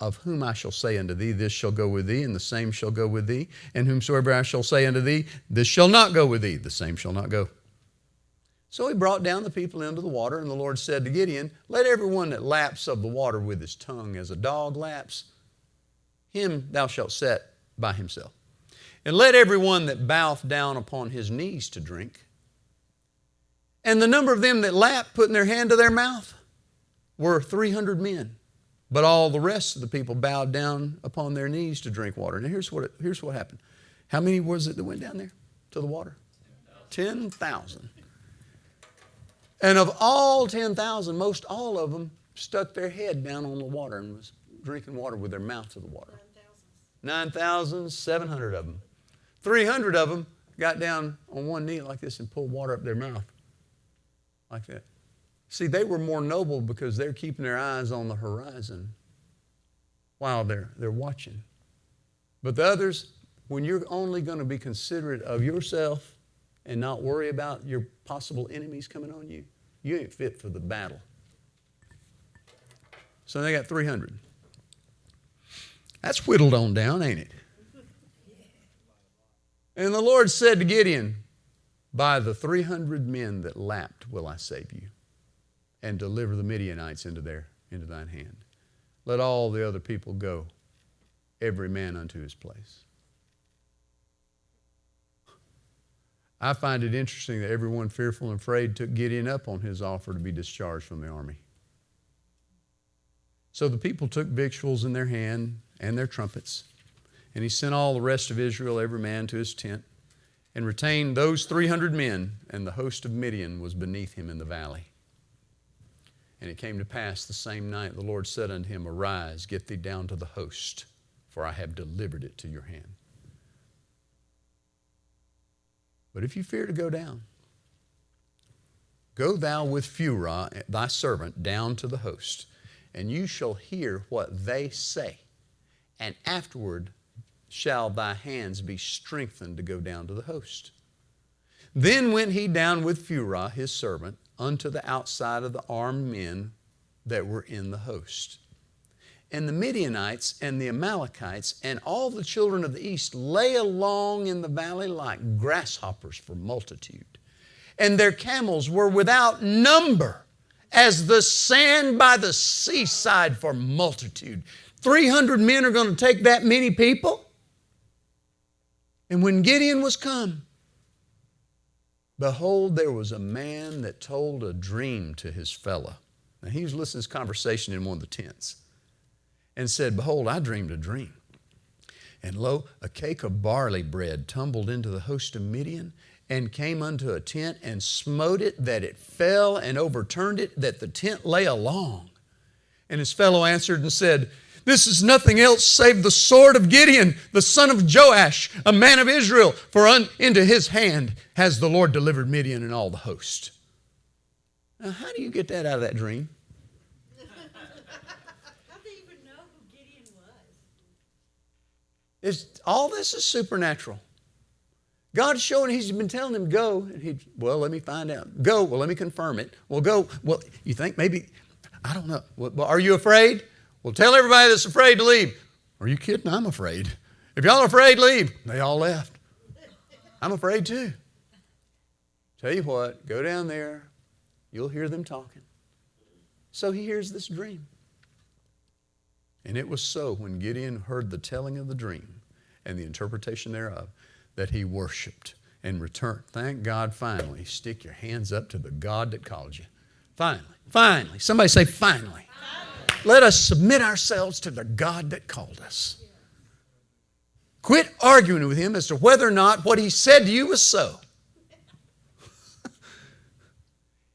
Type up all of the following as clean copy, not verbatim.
of whom I shall say unto thee, this shall go with thee, and the same shall go with thee. And whomsoever I shall say unto thee, this shall not go with thee, the same shall not go. So he brought down the people into the water, and the Lord said to Gideon, let everyone that laps of the water with his tongue as a dog laps, him thou shalt set by himself. And let everyone that boweth down upon his knees to drink. And the number of them that lapped, putting their hand to their mouth, were 300 men. But all the rest of the people bowed down upon their knees to drink water. Now here's what happened. How many was it that went down there to the water? 10,000. And of all 10,000, most all of them stuck their head down on the water and was drinking water with their mouth to the water. 9,700 of them. 300 of them got down on one knee like this and pulled water up their mouth. Like that. See, they were more noble because they're keeping their eyes on the horizon while they're watching. But the others, when you're only going to be considerate of yourself and not worry about your possible enemies coming on you, you ain't fit for the battle. So they got 300. That's whittled on down, ain't it? And the Lord said to Gideon, by the 300 men that lapped will I save you, and deliver the Midianites into thine hand. Let all the other people go, every man unto his place. I find it interesting that everyone fearful and afraid took Gideon up on his offer to be discharged from the army. So the people took victuals in their hand and their trumpets, and he sent all the rest of Israel, every man to his tent, and retained those 300 men, and the host of Midian was beneath him in the valley. And it came to pass the same night, the Lord said unto him, arise, get thee down to the host, for I have delivered it to your hand. But if you fear to go down, go thou with Phurah, thy servant, down to the host, and you shall hear what they say, and afterward shall thy hands be strengthened to go down to the host. Then went he down with Phurah, his servant, unto the outside of the armed men that were in the host. And the Midianites and the Amalekites and all the children of the east lay along in the valley like grasshoppers for multitude. And their camels were without number, as the sand by the seaside for multitude. 300 men are going to take that many people? And when Gideon was come, behold, there was a man that told a dream to his fellow. Now he was listening to this conversation in one of the tents, and said, behold, I dreamed a dream. And lo, a cake of barley bread tumbled into the host of Midian, and came unto a tent, and smote it, that it fell, and overturned it, that the tent lay along. And his fellow answered and said, this is nothing else save the sword of Gideon, the son of Joash, a man of Israel, for into his hand has the Lord delivered Midian and all the host. Now, how do you get that out of that dream? How do you even know who Gideon was? All this is supernatural. God's showing, he's been telling him, go. And well, let me find out. Go. Well, let me confirm it. Well, go. Well, you think maybe, I don't know. Well, are you afraid? Well, tell everybody that's afraid to leave. Are you kidding? I'm afraid. If y'all are afraid, leave. They all left. I'm afraid too. Tell you what, go down there. You'll hear them talking. So he hears this dream. And it was so when Gideon heard the telling of the dream and the interpretation thereof, that he worshiped and returned. Thank God, finally. Stick your hands up to the God that called you. Finally. Somebody say finally. Let us submit ourselves to the God that called us. Quit arguing with him as to whether or not what he said to you was so.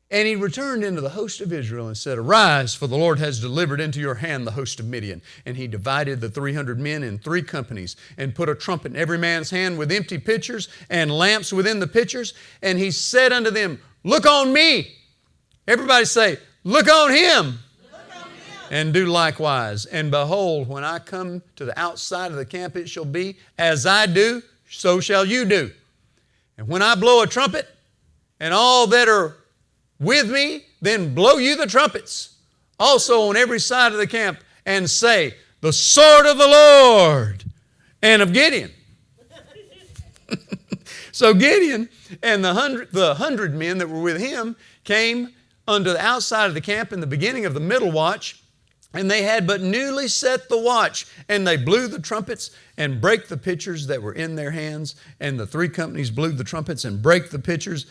And he returned into the host of Israel and said, arise, for the Lord has delivered into your hand the host of Midian. And he divided the 300 men in 3 companies, and put a trumpet in every man's hand with empty pitchers and lamps within the pitchers. And he said unto them, look on me. Everybody say, look on him. And do likewise. And behold, when I come to the outside of the camp, it shall be as I do, so shall you do. And when I blow a trumpet, and all that are with me, then blow you the trumpets, also on every side of the camp, and say, the sword of the Lord and of Gideon. So Gideon and the hundred men that were with him came unto the outside of the camp in the beginning of the middle watch, and they had but newly set the watch, and they blew the trumpets and brake the pitchers that were in their hands, and the three companies blew the trumpets and brake the pitchers,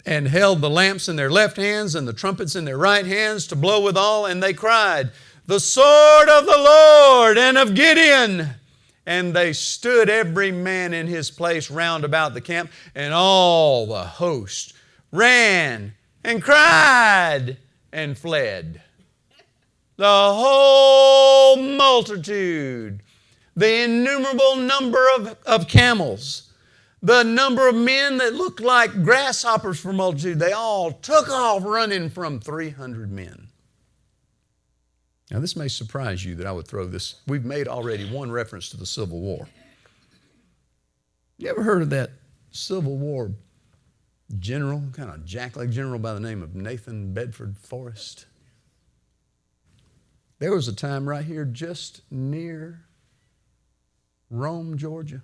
and held the lamps in their left hands and the trumpets in their right hands to blow withal, and they cried, the sword of the Lord and of Gideon. And they stood every man in his place round about the camp, and all the host ran and cried and fled. The whole multitude, the innumerable number of camels, the number of men that looked like grasshoppers for multitude, they all took off running from 300 men. Now, this may surprise you that I would throw this. We've made already one reference to the Civil War. You ever heard of that Civil War general, kind of jackleg general by the name of Nathan Bedford Forrest? There was a time right here just near Rome, Georgia,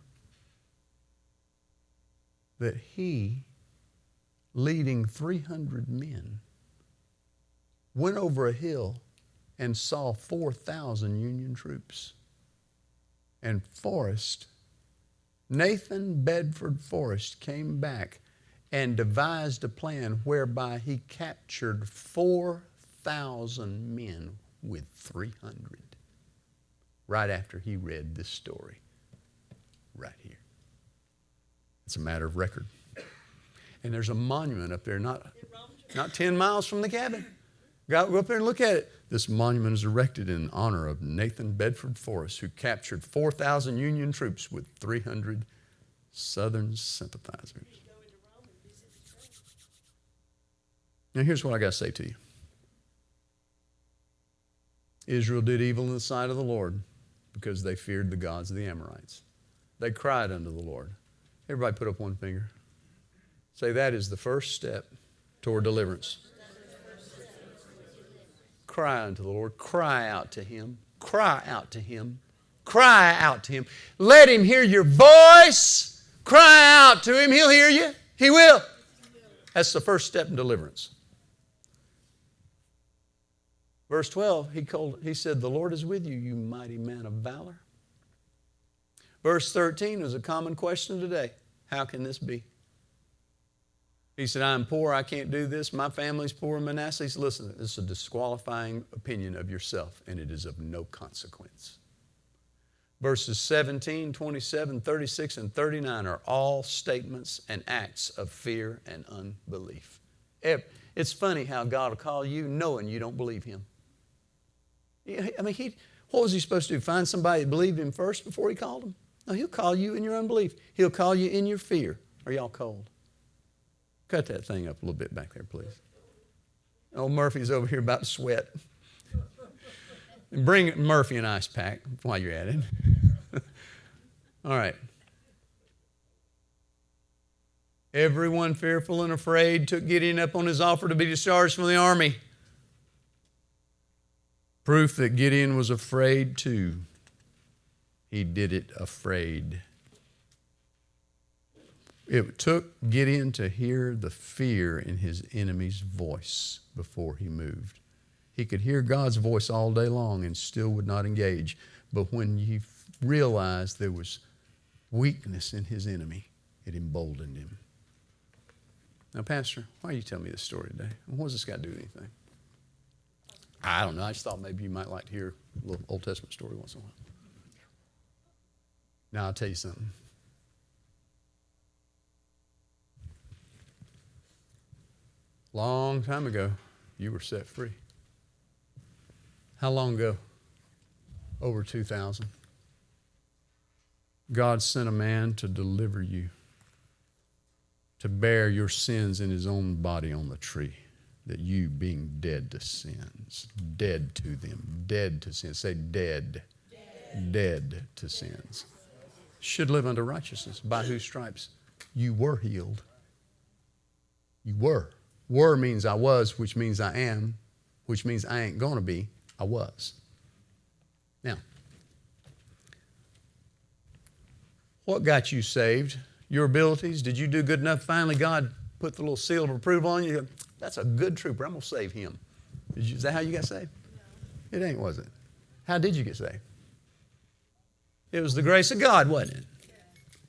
that he, leading 300 men, went over a hill and saw 4,000 Union troops. And Nathan Bedford Forrest, came back and devised a plan whereby he captured 4,000 men with 300. Right after he read this story, right here. It's a matter of record. And there's a monument up there, not 10 miles from the cabin. Go up there and look at it. This monument is erected in honor of Nathan Bedford Forrest, who captured 4,000 Union troops with 300 Southern sympathizers. Now here's what I got to say to you. Israel did evil in the sight of the Lord because they feared the gods of the Amorites. They cried unto the Lord. Everybody put up one finger. Say, that is the first step toward deliverance. Cry unto the Lord. Cry out to Him. Cry out to Him. Cry out to Him. Let Him hear your voice. Cry out to Him. He'll hear you. He will. That's the first step in deliverance. Verse 12, he said, the Lord is with you, you mighty man of valor. Verse 13 is a common question today. How can this be? He said, I'm poor, I can't do this. My family's poor. Manasseh. He said, listen, this is a disqualifying opinion of yourself, and it is of no consequence. Verses 17, 27, 36, and 39 are all statements and acts of fear and unbelief. It's funny how God will call you knowing you don't believe Him. I mean, what was He supposed to do? Find somebody that believed Him first before He called them? No, He'll call you in your unbelief. He'll call you in your fear. Are y'all cold? Cut that thing up a little bit back there, please. Old Murphy's over here about to sweat. And bring Murphy an ice pack while you're at it. All right. Everyone fearful and afraid took Gideon up on his offer to be discharged from the army. Proof that Gideon was afraid too. He did it afraid. It took Gideon to hear the fear in his enemy's voice before he moved. He could hear God's voice all day long and still would not engage. But when he realized there was weakness in his enemy, it emboldened him. Now, Pastor, why are you telling me this story today? What does this got to do with anything? I don't know. I just thought maybe you might like to hear a little Old Testament story once in a while. Now, I'll tell you something. Long time ago, you were set free. How long ago? Over 2,000. God sent a man to deliver you, to bear your sins in His own body on the tree, that you, being dead to sins, dead to them, dead to sins. Say dead. Dead to sins. Should live unto righteousness, by whose stripes you were healed. You were. Were means I was, which means I am, which means I ain't going to be. I was. Now, what got you saved? Your abilities? Did you do good enough? Finally, God put the little seal of approval on you. That's a good trooper. I'm going to save him. Is that how you got saved? No. It ain't, was it? How did you get saved? It was the grace of God, wasn't it?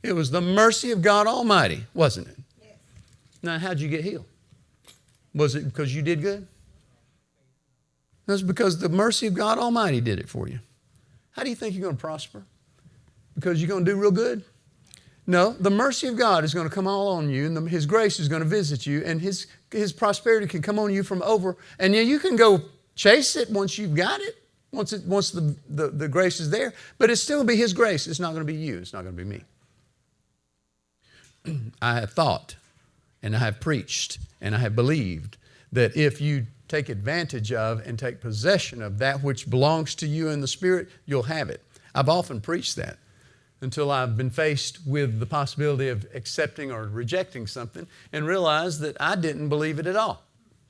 It was the mercy of God Almighty, wasn't it? Yes. Now, how'd you get healed? Was it because you did good? No, it's because the mercy of God Almighty did it for you. How do you think you're going to prosper? Because you're going to do real good? No, the mercy of God is going to come all on you, and His grace is going to visit you, and His prosperity can come on you from over, and you can go chase it once you've got it, once the grace is there, but it's still going to be His grace. It's not going to be you. It's not going to be me. I have thought, and I have preached, and I have believed that if you take advantage of and take possession of that which belongs to you in the Spirit, you'll have it. I've often preached that until I've been faced with the possibility of accepting or rejecting something and realized that I didn't believe it at all.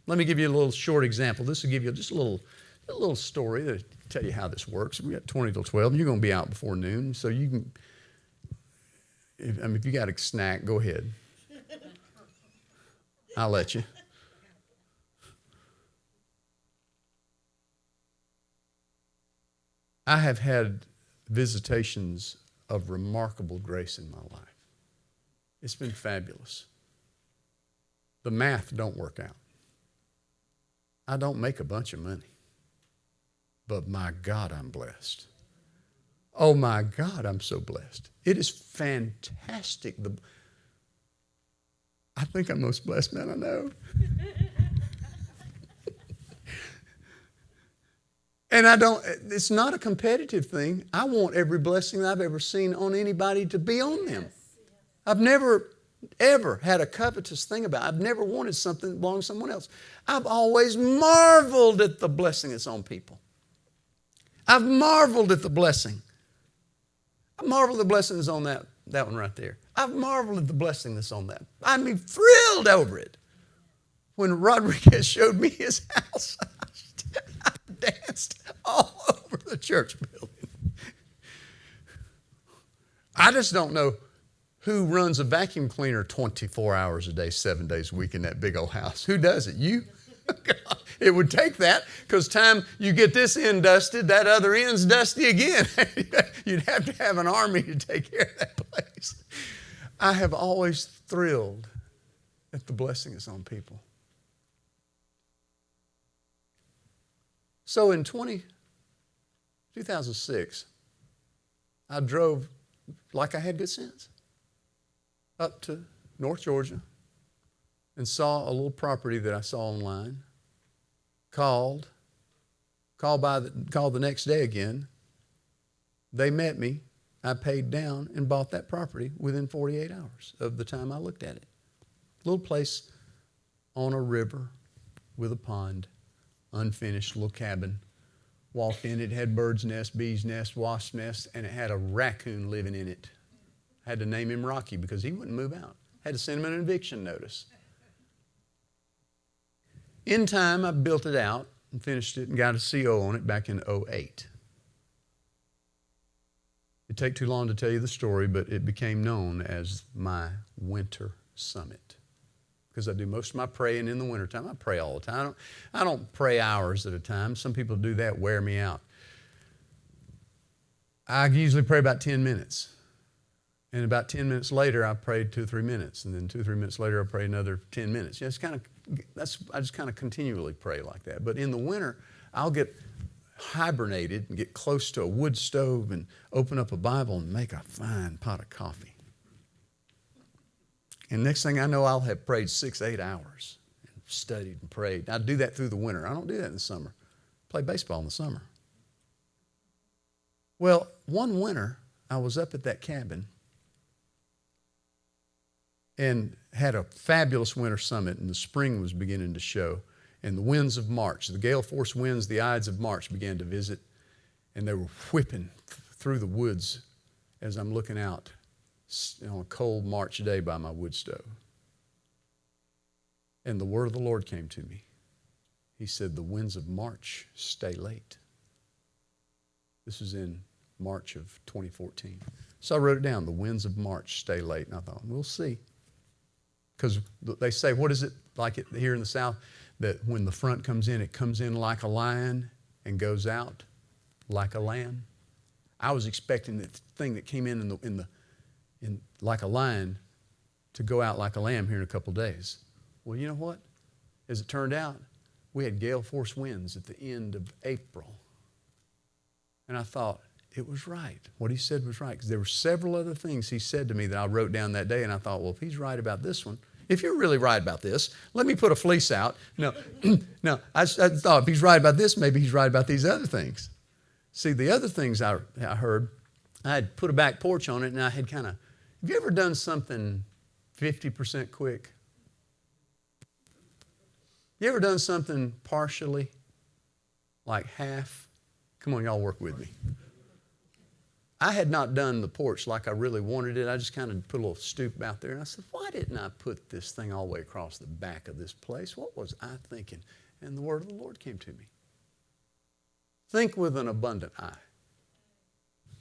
Let me give you a little short example. This will give you just a little story to tell you how this works. We got 20 till 12, and you're going to be out before noon, so you can, if you got a snack, go ahead. I'll let you. I have had visitations of remarkable grace in my life. It's been fabulous. The math don't work out. I don't make a bunch of money. But my God, I'm blessed. Oh my God, I'm so blessed. It is fantastic. I think I'm the most blessed man I know. And it's not a competitive thing. I want every blessing I've ever seen on anybody to be on them. I've never, ever had a covetous thing about it. I've never wanted something that belongs to someone else. I've always marveled at the blessing that's on people. I've marveled at the blessing. I marvel at the blessing that's on that one right there. I've marveled at the blessing that's on that. I mean, thrilled over it. When Rodriguez showed me his house, I danced all over the church building. I just don't know who runs a vacuum cleaner 24 hours a day, 7 days a week in that big old house. Who does it? You? It would take that, because time you get this end dusted, that other end's dusty again. You'd have to have an army to take care of that place. I have always thrilled at the blessing that's on people. So in 2006, I drove like I had good sense up to North Georgia and saw a little property that I saw online. Called the next day again. They met me. I paid down and bought that property within 48 hours of the time I looked at it. Little place on a river with a pond, unfinished little cabin. Walked in, it had bird's nest, bee's nest, wasp nest, and it had a raccoon living in it. Had to name him Rocky because he wouldn't move out. Had to send him an eviction notice. In time, I built it out and finished it and got a CO on it back in 2008. It'd take too long to tell you the story, but it became known as my winter summit, because I do most of my praying in the wintertime. I pray all the time. I don't pray hours at a time. Some people do that, wear me out. I usually pray about 10 minutes. And about 10 minutes later, I prayed 2 or 3 minutes. And then 2 or 3 minutes later, I prayed another 10 minutes. I just kind of continually pray like that. But in the winter, I'll get hibernated and get close to a wood stove and open up a Bible and make a fine pot of coffee. And next thing I know, I'll have prayed 6, 8 hours and studied and prayed. I do that through the winter. I don't do that in the summer. Play baseball in the summer. Well, one winter, I was up at that cabin and had a fabulous winter summit, and the spring was beginning to show. And the winds of March, the gale force winds, the Ides of March began to visit, and they were whipping through the woods as I'm looking out on a cold March day by my wood stove. And the word of the Lord came to me. He said, the winds of March stay late. This is in March of 2014. So I wrote it down. The winds of March stay late. And I thought, we'll see. Because they say, what is it like it here in the South? That when the front comes in, it comes in like a lion and goes out like a lamb. I was expecting the thing that came in like a lion to go out like a lamb here in a couple of days. Well, you know what? As it turned out, we had gale force winds at the end of April. And I thought, it was right. What he said was right. Because there were several other things he said to me that I wrote down that day. And I thought, well, if he's right about this one, if you're really right about this, let me put a fleece out. No, no. I thought if he's right about this, maybe he's right about these other things. See, the other things I heard, I had put a back porch on it, and I had kind of, have you ever done something 50% quick? You ever done something partially, like half? Come on, y'all work with me. I had not done the porch like I really wanted it. I just kind of put a little stoop out there. And I said, why didn't I put this thing all the way across the back of this place? What was I thinking? And the word of the Lord came to me. Think with an abundant eye.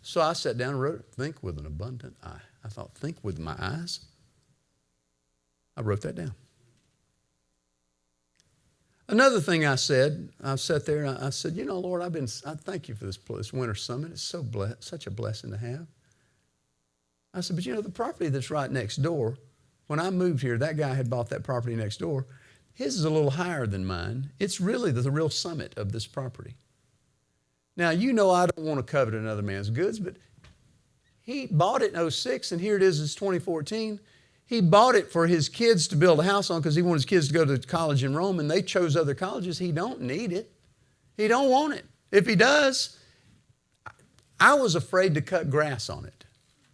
So I sat down and wrote it. Think with an abundant eye. I thought, think with my eyes. I wrote that down. Another thing I said, I sat there and I said, you know, Lord, I thank you for this winter summit. It's such a blessing to have. I said, but you know, the property that's right next door, when I moved here, that guy had bought that property next door. His is a little higher than mine. It's really the real summit of this property. Now, you know I don't want to covet another man's goods, but he bought it in 2006, and here it is, it's 2014. He bought it for his kids to build a house on because he wanted his kids to go to college in Rome, and they chose other colleges. He don't need it. He don't want it. If he does, I was afraid to cut grass on it.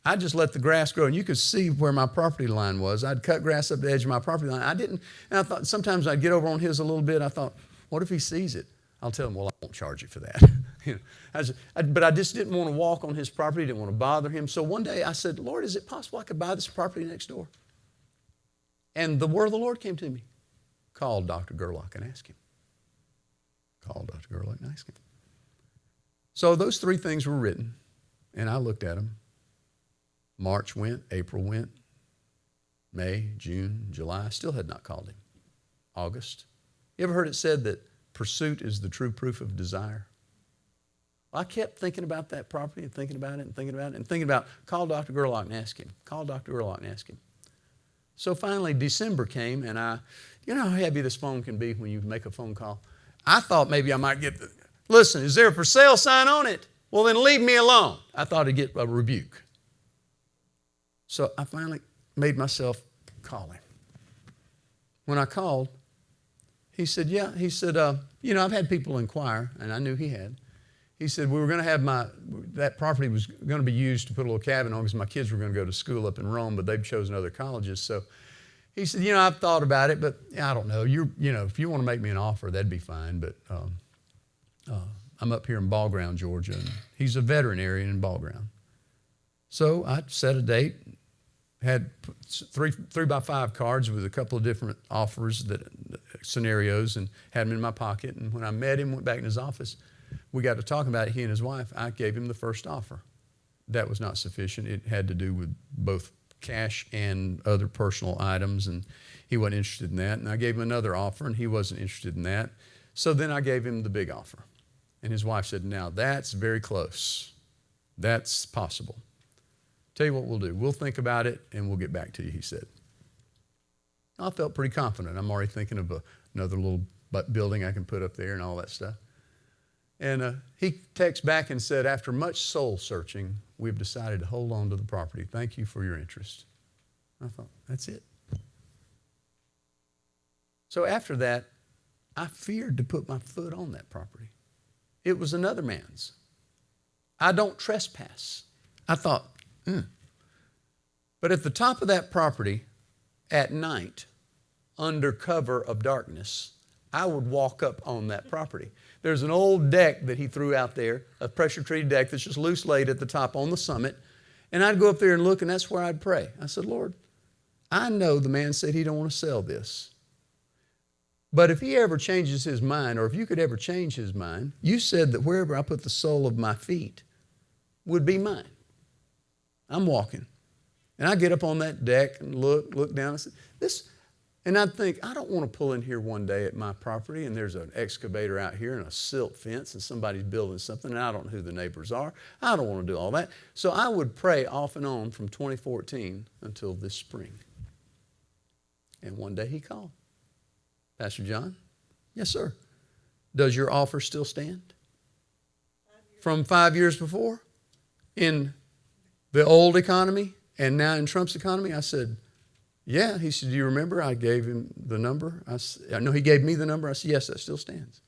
I just let the grass grow, and you could see where my property line was. I'd cut grass up the edge of my property line. I didn't, and I thought sometimes I'd get over on his a little bit. I thought, what if he sees it? I'll tell him, well, I won't charge you for that. You know, but I just didn't want to walk on his property, didn't want to bother him. So one day I said, Lord, is it possible I could buy this property next door? And the word of the Lord came to me. Call Dr. Gerlach and ask him. Call Dr. Gerlach and ask him. So those three things were written, and I looked at them. March went, April went, May, June, July. I still had not called him. August. You ever heard it said that pursuit is the true proof of desire? I kept thinking about that property and thinking about it and thinking about it and thinking about, call Dr. Gerlach and ask him. Call Dr. Gerlach and ask him. So finally December came, and you know how heavy this phone can be when you make a phone call? I thought maybe I might get, listen, is there a for sale sign on it? Well, then leave me alone. I thought I'd get a rebuke. So I finally made myself call him. When I called, he said, yeah. He said, you know, I've had people inquire, and I knew he had. He said, we were going to have that property was going to be used to put a little cabin on because my kids were going to go to school up in Rome, but they've chosen other colleges. So he said, you know, I've thought about it, but I don't know. You know, if you want to make me an offer, that'd be fine. But I'm up here in Ball Ground, Georgia, and he's a veterinarian in Ball Ground. So I set a date, had 3x5 cards with a couple of different offers, scenarios, and had them in my pocket. And when I met him, went back in his office, we got to talking about it, he and his wife. I gave him the first offer. That was not sufficient. It had to do with both cash and other personal items, and he wasn't interested in that. And I gave him another offer, and he wasn't interested in that. So then I gave him the big offer. And his wife said, now that's very close. That's possible. Tell you what we'll do. We'll think about it, and we'll get back to you, he said. I felt pretty confident. I'm already thinking of another little building I can put up there and all that stuff. And he texted back and said, after much soul searching, we've decided to hold on to the property. Thank you for your interest. I thought, that's it. So after that, I feared to put my foot on that property. It was another man's. I don't trespass. I thought, But at the top of that property, at night, under cover of darkness, I would walk up on that property. There's an old deck that he threw out there, a pressure-treated deck that's just loose laid at the top on the summit. And I'd go up there and look, and that's where I'd pray. I said, Lord, I know the man said he don't want to sell this. But if he ever changes his mind, or if you could ever change his mind, you said that wherever I put the sole of my feet would be mine. I'm walking. And I get up on that deck and look down and say, and I'd think, I don't want to pull in here one day at my property and there's an excavator out here and a silt fence and somebody's building something and I don't know who the neighbors are. I don't want to do all that. So I would pray off and on from 2014 until this spring. And one day he called. Pastor John? Yes, sir. Does your offer still stand? From 5 years before? In the old economy and now in Trump's economy? I said, yeah. He said, do you remember? I gave him the number. I know he gave me the number. I said, yes, that still stands.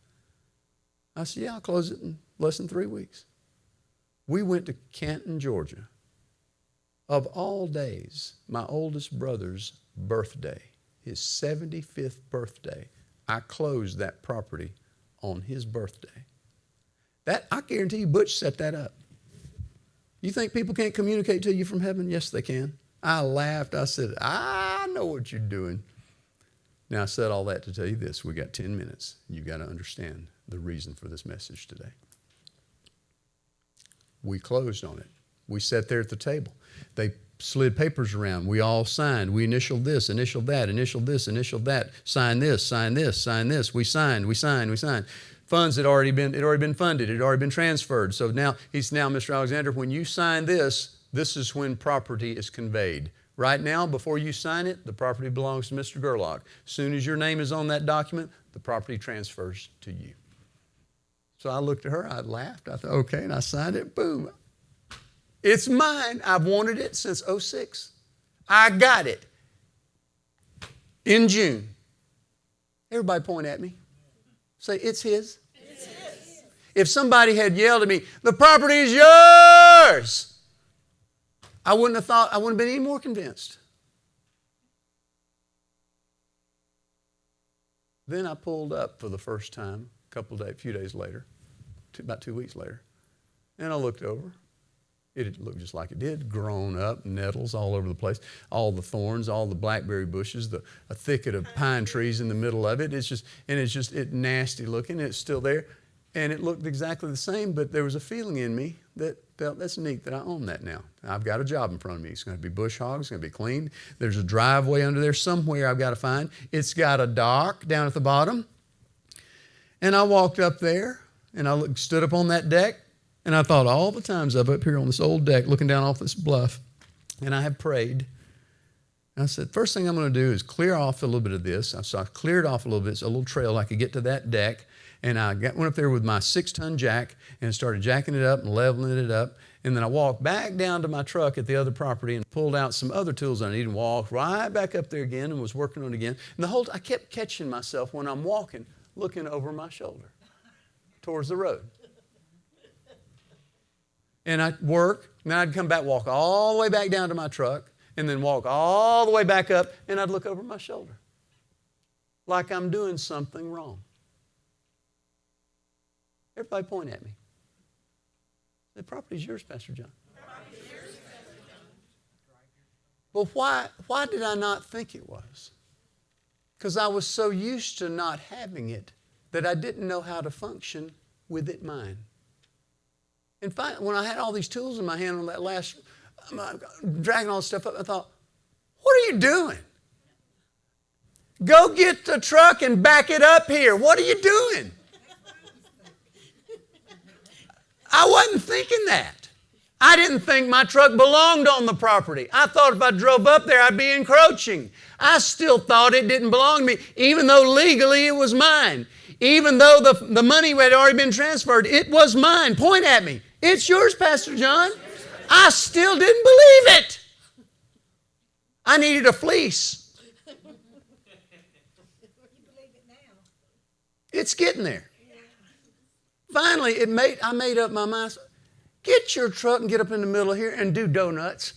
I said, yeah, I'll close it in less than 3 weeks. We went to Canton, Georgia. Of all days, my oldest brother's birthday, his 75th birthday, I closed that property on his birthday. That, I guarantee you, Butch set that up. You think people can't communicate to you from heaven? Yes, they can. I laughed. I said, I know what you're doing. Now, I said all that to tell you this. We got 10 minutes. You've got to understand the reason for this message today. We closed on it. We sat there at the table. They slid papers around. We all signed. We initialed this, initialed that, initialed this, initialed that. Sign this, sign this, sign this. We signed. Funds had already been funded. It had already been transferred. So now, Mr. Alexander, when you sign this, this is when property is conveyed. Right now, before you sign it, the property belongs to Mr. Gerlach. As soon as your name is on that document, the property transfers to you. So I looked at her, I laughed, I thought, okay, and I signed it, boom. It's mine. I've wanted it since 2006. I got it in June. Everybody point at me. Say, it's his. It's his. If somebody had yelled at me, the property is yours, I wouldn't have been any more convinced. Then I pulled up for the first time a few days later, about 2 weeks later, and I looked over. It looked just like it did, grown up, nettles all over the place, all the thorns, all the blackberry bushes, a thicket of pine trees in the middle of it. It's nasty looking. It's still there, and it looked exactly the same. But there was a feeling in me that felt that's neat that I own that now. I've got a job in front of me. It's going to be bush hogged. It's going to be cleaned. There's a driveway under there somewhere I've got to find. It's got a dock down at the bottom, and I walked up there and I stood up on that deck. And I thought all the times I'm up here on this old deck looking down off this bluff, and I have prayed. And I said, first thing I'm going to do is clear off a little bit of this. So I cleared off a little bit. It's a little trail. I could get to that deck. And I went up there with my 6-ton jack and started jacking it up and leveling it up. And then I walked back down to my truck at the other property and pulled out some other tools I needed and walked right back up there again and was working on it again. And I kept catching myself when I'm walking, looking over my shoulder towards the road. And I'd work, and then I'd come back, walk all the way back down to my truck, and then walk all the way back up, and I'd look over my shoulder like I'm doing something wrong. Everybody point at me. The property's yours, Pastor John. Well, why did I not think it was? Because I was so used to not having it that I didn't know how to function with it mine. And finally, when I had all these tools in my hand on that last, dragging all this stuff up, I thought, what are you doing? Go get the truck and back it up here. What are you doing? I wasn't thinking that. I didn't think my truck belonged on the property. I thought if I drove up there, I'd be encroaching. I still thought it didn't belong to me, even though legally it was mine. Even though the money had already been transferred, it was mine. Point at me. It's yours, Pastor John. I still didn't believe it. I needed a fleece. You believe it now. It's getting there. Finally, I made up my mind. Get your truck and get up in the middle of here and do donuts.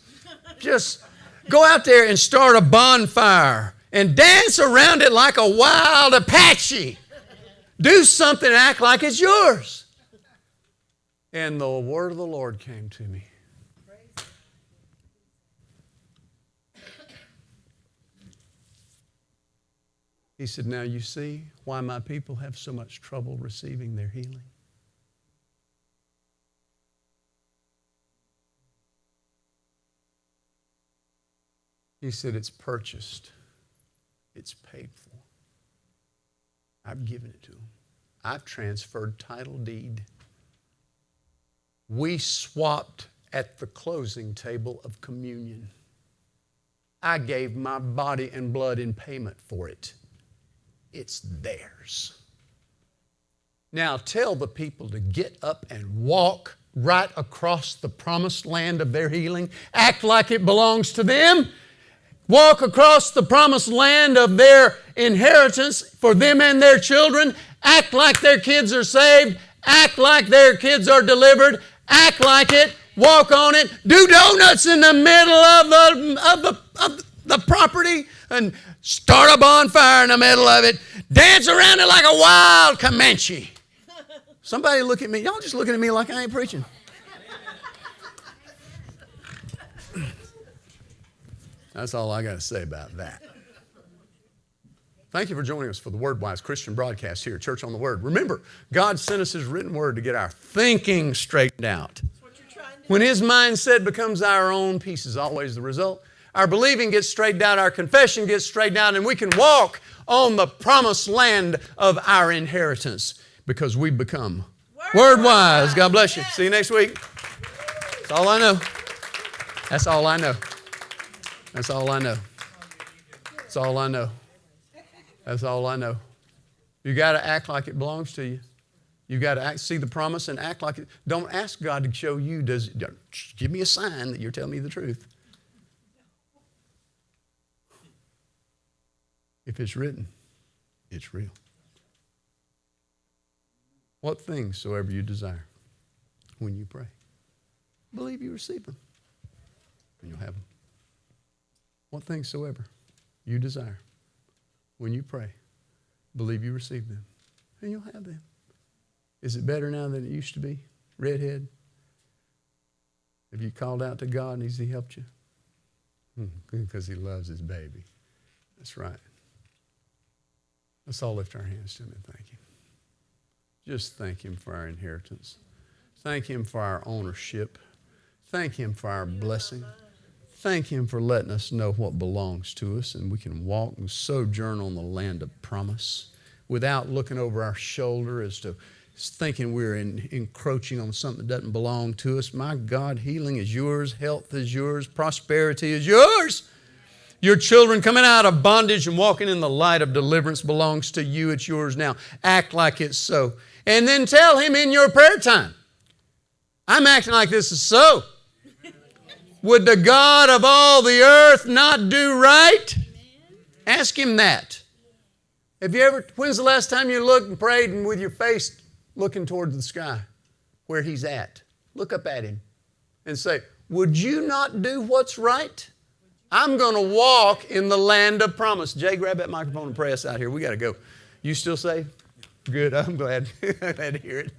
Just go out there and start a bonfire and dance around it like a wild Apache. Do something and act like it's yours. And the word of the Lord came to me. He said, now you see why my people have so much trouble receiving their healing. He said, it's purchased. It's paid for. I've given it to them. I've transferred title deed. We swapped at the closing table of communion. I gave my body and blood in payment for it. It's theirs. Now tell the people to get up and walk right across the promised land of their healing. Act like it belongs to them. Walk across the promised land of their inheritance for them and their children. Act like their kids are saved. Act like their kids are delivered. Act like it. Walk on it. Do donuts in the middle of the property and start a bonfire in the middle of it. Dance around it like a wild Comanche. Somebody look at me. Y'all just looking at me like I ain't preaching. That's all I got to say about that. Thank you for joining us for the WordWise Christian broadcast here at Church on the Word. Remember, God sent us His written word to get our thinking straightened out. When His mindset becomes our own, peace is always the result. Our believing gets straightened out, our confession gets straightened out, and we can walk on the promised land of our inheritance because we become WordWise. God bless you. See you next week. That's all I know. That's all I know. That's all I know. That's all I know. That's all I know. You got to act like it belongs to you. You got to see the promise and act like it. Don't ask God to show you. Give me a sign that you're telling me the truth. If it's written, it's real. What things soever you desire when you pray, believe you receive them, and you'll have them. What things soever you desire when you pray, believe you receive them, and you'll have them. Is it better now than it used to be? Redhead? Have you called out to God and He helped you? Because He loves His baby. That's right. Let's all lift our hands to Him and thank Him. Just thank Him for our inheritance. Thank Him for our ownership. Thank Him for our blessing. Thank Him for letting us know what belongs to us, and we can walk and sojourn on the land of promise without looking over our shoulder as to thinking we're encroaching on something that doesn't belong to us. My God, healing is yours, health is yours, prosperity is yours. Your children coming out of bondage and walking in the light of deliverance belongs to you. It's yours now. Act like it's so. And then tell Him in your prayer time, I'm acting like this is so. Would the God of all the earth not do right? Ask Him that. When's the last time you looked and prayed and with your face looking towards the sky where He's at? Look up at Him and say, would you not do what's right? I'm going to walk in the land of promise. Jay, grab that microphone and pray us out here. We got to go. You still saved? Good. I'm glad. Glad to hear it.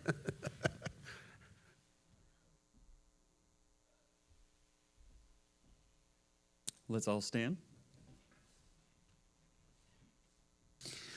Let's all stand.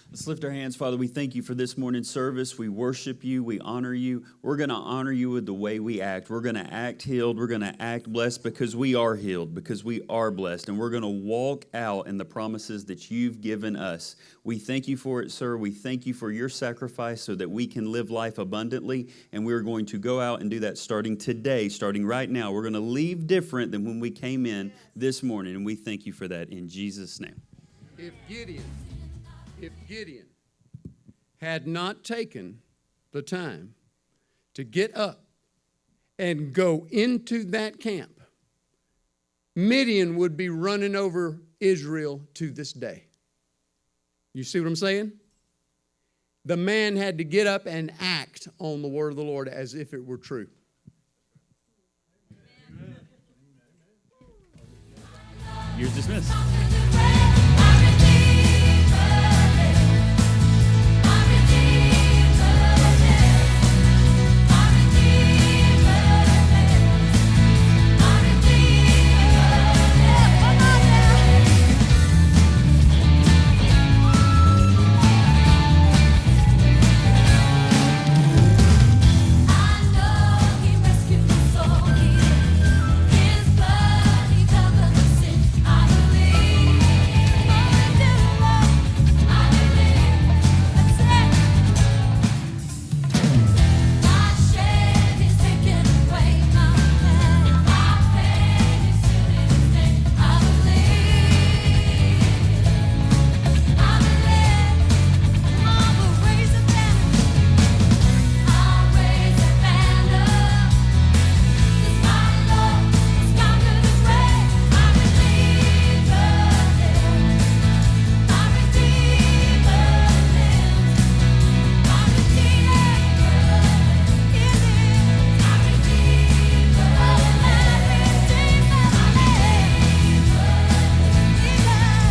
Let's lift our hands. Father, we thank you for this morning's service. We worship you. We honor you. We're going to honor you with the way we act. We're going to act healed. We're going to act blessed because we are healed, because we are blessed. And we're going to walk out in the promises that you've given us. We thank you for it, sir. We thank you for your sacrifice so that we can live life abundantly. And we're going to go out and do that starting today, starting right now. We're going to leave different than when we came in this morning. And we thank you for that in Jesus' name. If Gideon had not taken the time to get up and go into that camp, Midian would be running over Israel to this day. You see what I'm saying? The man had to get up and act on the word of the Lord as if it were true. You're dismissed.